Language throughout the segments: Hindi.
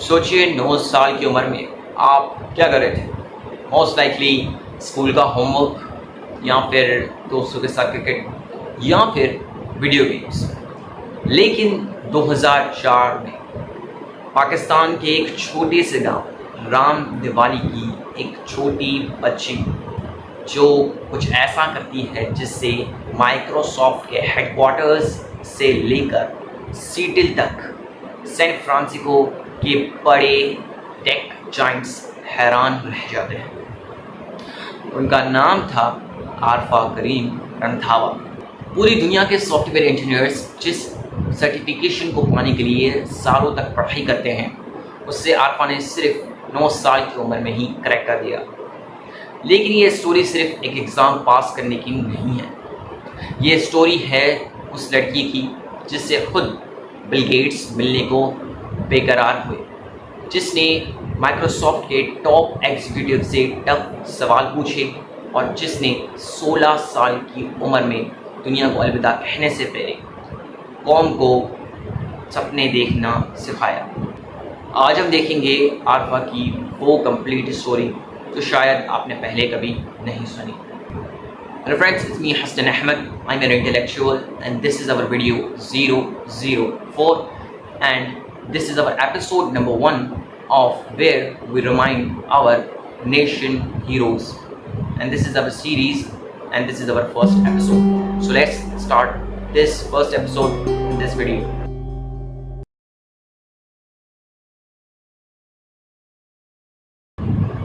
सोचिए 9 साल की उम्र में आप क्या कर रहे थे? मोस्ट लाइकली स्कूल का होमवर्क या फिर दोस्तों के साथ क्रिकेट या फिर वीडियो गेम्स। लेकिन 2004 में पाकिस्तान के एक छोटे से गांव राम दिवाली की एक छोटी बच्ची जो कुछ ऐसा करती है जिससे माइक्रोसॉफ्ट के हेडक्वार्टर्स से लेकर सीटिल तक सैन फ्रांसिस्को के बड़े टेक जाइंट्स हैरान रह जाते हैं। उनका नाम था आरफा करीम रंधावा। पूरी दुनिया के सॉफ्टवेयर इंजीनियर्स जिस सर्टिफिकेशन को पाने के लिए सालों तक पढ़ाई करते हैं, उससे आरफा ने सिर्फ 9 साल की उम्र में ही क्रैक कर दिया। लेकिन ये स्टोरी सिर्फ एक एग्ज़ाम पास करने की नहीं है। ये स्टोरी है उस लड़की की जिससे खुद बिल गेट्स मिलने को बेकरार हुए, जिसने माइक्रोसॉफ्ट के टॉप एग्जीक्यूटिव से टफ सवाल पूछे और जिसने 16 साल की उम्र में दुनिया को अलविदा कहने से पहले कौम को सपने देखना सिखाया। आज हम देखेंगे आरफा की वो कंप्लीट स्टोरी जो शायद आपने पहले कभी नहीं सुनी। Hello friends, it's me Hassan Ahmed. I'm an intellectual and this is our video 004 and this is our episode number 1 of where we remind our nation heroes, and this is our series and this is our first episode. So let's start this first episode in this video.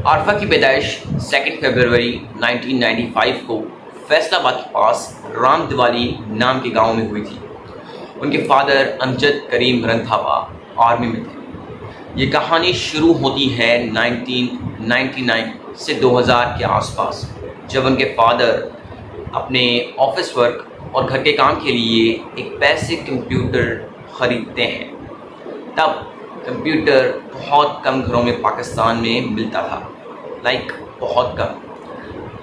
Arfa की पैदाइश 2 फरवरी 1995 को फैसलाबाद के पास राम दिवाली नाम के गांव में हुई थी। उनके फादर अमजद करीम रंधावा आर्मी में थे। ये कहानी शुरू होती है 1999 से 2000 के आसपास, जब उनके फादर अपने ऑफिस वर्क और घर के काम के लिए एक बेसिक कंप्यूटर ख़रीदते हैं। तब कंप्यूटर बहुत कम घरों में पाकिस्तान में मिलता था, बहुत कम।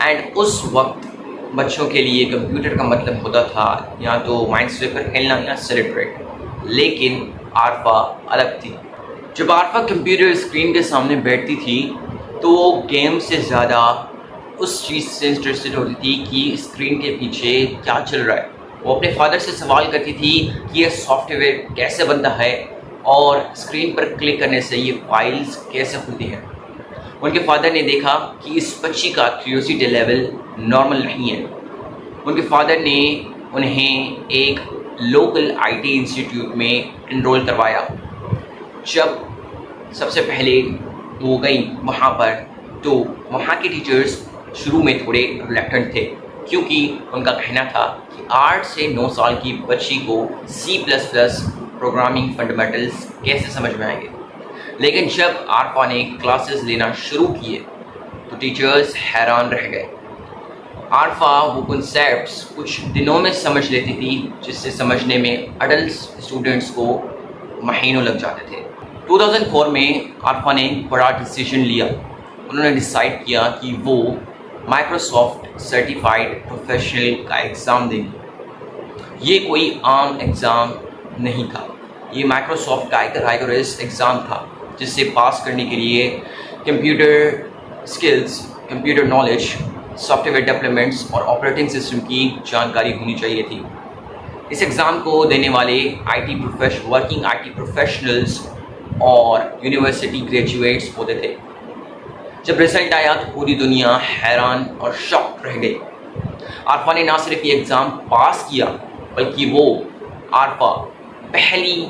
एंड उस वक्त बच्चों के लिए कंप्यूटर का मतलब होता था या तो माइंड स्वीपर खेलना या सेलिब्रेट। लेकिन आरफा अलग थी। जब आरफा कंप्यूटर स्क्रीन के सामने बैठती थी तो वो गेम से ज़्यादा उस चीज़ से इंटरेस्टेड होती थी कि स्क्रीन के पीछे क्या चल रहा है। वो अपने फादर से सवाल करती थी कि ये सॉफ्टवेयर कैसे बनता है और स्क्रीन पर क्लिक करने से ये फाइल्स कैसे खुलती हैं। उनके फादर ने देखा कि इस बच्ची का क्यूरियोसिटी लेवल नॉर्मल नहीं है। उनके फादर ने उन्हें एक लोकल आईटी इंस्टीट्यूट में एनरोल करवाया। जब सबसे पहले वो गई वहाँ पर, तो वहाँ के टीचर्स शुरू में थोड़े रिलक्टेंट थे, क्योंकि उनका कहना था कि 8 से 9 साल की बच्ची को C++ प्रोग्रामिंग फंडामेंटल्स कैसे समझ में आएंगे। लेकिन जब आरफा ने क्लासेस लेना शुरू किए तो टीचर्स हैरान रह गए। आरफा वो कॉन्सेप्ट्स कुछ दिनों में समझ लेती थी, जिससे समझने में अडल्ट स्टूडेंट्स को महीनों लग जाते थे। 2004 में आरफा ने बड़ा डिसीजन लिया। उन्होंने डिसाइड किया कि वो माइक्रोसॉफ्ट सर्टिफाइड प्रोफेशनल का एग्ज़ाम देंगी। ये कोई आम एग्ज़ाम नहीं था, ये माइक्रोसॉफ्ट का एक राइगरस एग्ज़ाम था, जिससे पास करने के लिए computer skills, computer knowledge, software developments और ऑपरेटिंग सिस्टम की जानकारी होनी चाहिए थी। इस एग्ज़ाम को देने वाले वर्किंग आईटी प्रोफेशनल्स और यूनिवर्सिटी ग्रेजुएट्स होते थे। जब रिज़ल्ट आया तो पूरी दुनिया हैरान और शॉक रह गई। आरफा ने ना सिर्फ ये एग्ज़ाम पास किया, बल्कि वो आरफा पहली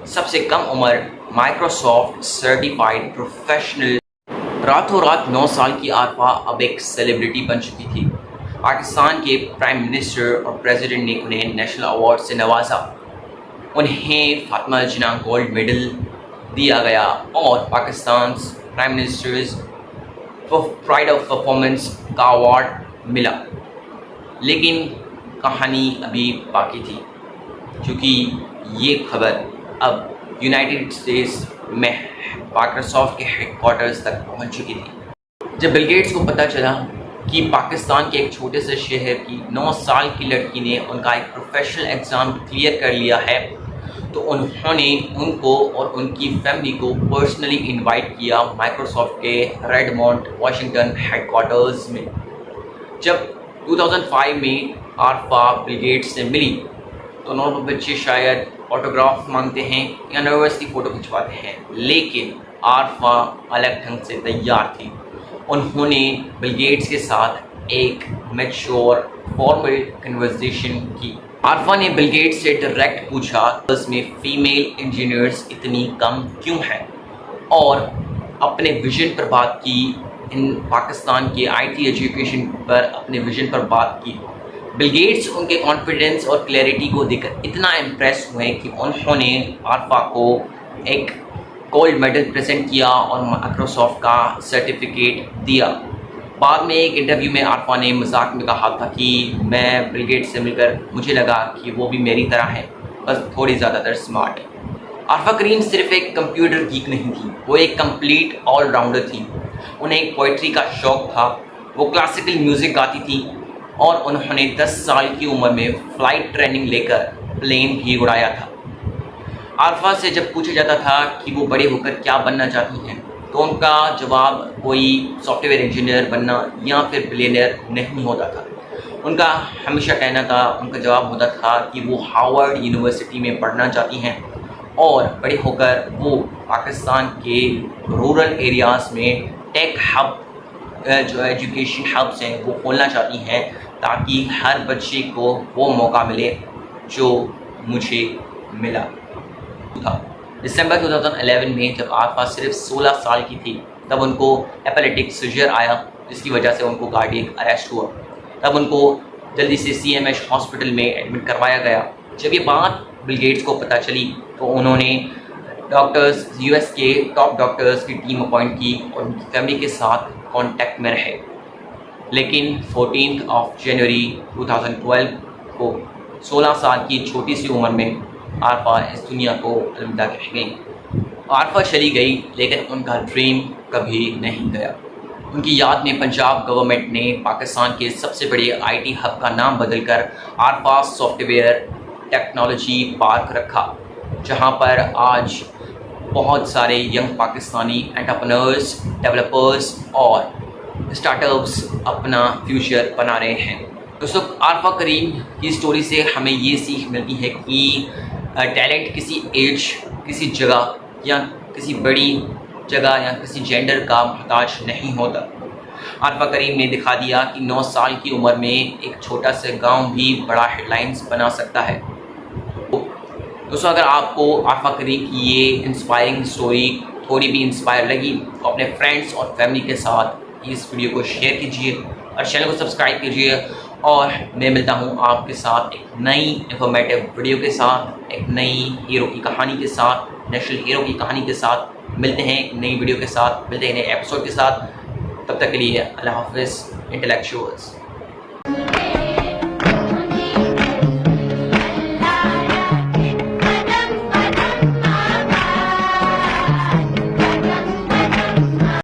सबसे कम उम्र माइक्रोसॉफ्ट सर्टिफाइड प्रोफेशनल। रातों रात 9 साल की आरफा अब एक सेलिब्रिटी बन चुकी थी। पाकिस्तान के प्राइम मिनिस्टर और प्रेसिडेंट ने उन्हें नेशनल अवार्ड से नवाजा। उन्हें फातिमा जिन्ना गोल्ड मेडल दिया गया और Pakistan prime ministers pride of performance का अवार्ड मिला। लेकिन कहानी अभी बाकी थी, क्योंकि ये खबर अब यूनाइटेड स्टेट्स में माइक्रोसॉफ्ट के हेडक्वार्टर्स तक पहुंच चुकी थी। जब बिल गेट्स को पता चला कि पाकिस्तान के एक छोटे से शहर की 9 साल की लड़की ने उनका एक प्रोफेशनल एग्ज़ाम क्लियर कर लिया है, तो तो उन्होंने उनको और उनकी फैमिली को पर्सनली इनवाइट किया माइक्रोसॉफ्ट के रेडमोंट वाशिंगटन हेडक्वार्टर्स में। जब 2005 में आरफा बिल गेट्स से मिली तो नॉर्मल बच्चे शायद ऑटोग्राफ मांगते हैं या नर्वसली फ़ोटो खिंचवाते हैं, लेकिन आरफा अलग ढंग से तैयार थी। उन्होंने बिल गेट्स के साथ एक मैच्योर फॉर्मल कन्वर्सेशन की। आरफा ने बिल गेट्स से डायरेक्ट पूछा उसमें फीमेल इंजीनियर्स इतनी कम क्यों हैं, और अपने विजन पर बात की। इन पाकिस्तान के आईटी एजुकेशन पर अपने विजन पर बात की। बिल गेट्स उनके कॉन्फिडेंस और क्लैरिटी को देखकर इतना इम्प्रेस हुए कि उन्होंने आरफा को एक गोल्ड मेडल प्रेजेंट किया और माइक्रोसॉफ्ट का सर्टिफिकेट दिया। बाद में एक इंटरव्यू में आरफा ने मजाक में कहा था कि मैं बिल गेट्स से मिलकर मुझे लगा कि वो भी मेरी तरह हैं, बस थोड़ी ज़्यादातर स्मार्ट। आरफा करीम सिर्फ एक कंप्यूटर गीक नहीं थी, वो एक कंप्लीट ऑलराउंडर थी। उन्हें एक पोइट्री का शौक़ था, वो क्लासिकल म्यूज़िक गाती थी और उन्होंने 10 साल की उम्र में फ़्लाइट ट्रेनिंग लेकर प्लेन भी उड़ाया था। आरफा से जब पूछा जाता था कि वो बड़े होकर क्या बनना चाहती हैं, तो उनका जवाब कोई सॉफ्टवेयर इंजीनियर बनना या फिर बिलियनियर नहीं होता था। उनका हमेशा कहना था, उनका जवाब होता था कि वो हार्वर्ड यूनिवर्सिटी में पढ़ना चाहती हैं और बड़े होकर वो पाकिस्तान के रूरल एरियाज़ में टेक हब जो एजुकेशन हब्स हैं वो खोलना चाहती हैं, ताकि हर बच्चे को वो मौका मिले जो मुझे मिला था। दिसंबर 2011 में जब आरफा सिर्फ 16 साल की थी, तब उनको एपिलेप्टिक सीजर आया, जिसकी वजह से उनको कार्डियक अरेस्ट हुआ। तब उनको जल्दी से CMH हॉस्पिटल में एडमिट करवाया गया। जब ये बात बिल गेट्स को पता चली तो उन्होंने डॉक्टर्स US के टॉप डॉक्टर्स की टीम अपॉइंट की और उनकी फैमिली के साथ कांटेक्ट में रहे। लेकिन 14 जनवरी 2012 को 16 साल की छोटी सी उम्र में आरफा इस दुनिया को अलविदा कह गई। आरफा चली गई, लेकिन उनका ड्रीम कभी नहीं गया। उनकी याद में पंजाब गवर्नमेंट ने पाकिस्तान के सबसे बड़े IT हब का नाम बदलकर आरफा सॉफ्टवेयर टेक्नोलॉजी पार्क रखा, जहां पर आज बहुत सारे यंग पाकिस्तानी एंटरप्रेन्योर्स, डेवलपर्स और स्टार्टअप्स अपना फ्यूचर बना रहे हैं। दोस्तों, आरफा करीम की स्टोरी से हमें ये सीख मिलती है कि टैलेंट किसी एज, किसी जगह या किसी बड़ी जगह या किसी जेंडर का मोहताज नहीं होता। आरफा करीम ने दिखा दिया कि 9 साल की उम्र में एक छोटा सा गांव भी बड़ा हेडलाइंस बना सकता है। दोस्तों, अगर आपको आरफा करीम की ये इंस्पायरिंग स्टोरी थोड़ी भी इंस्पायर लगी तो अपने फ्रेंड्स और फैमिली के साथ इस वीडियो को शेयर कीजिए और चैनल को सब्सक्राइब कीजिए। और मैं मिलता हूँ आपके साथ एक नई इंफॉर्मेटिव वीडियो के साथ, एक नई हीरो की कहानी के साथ, नेशनल हीरो की कहानी के साथ। मिलते हैं एक नई वीडियो के साथ, मिलते हैं नए एपिसोड के साथ। तब तक के लिए अल्लाह हाफ़िज़ इंटेलेक्चुअल्स।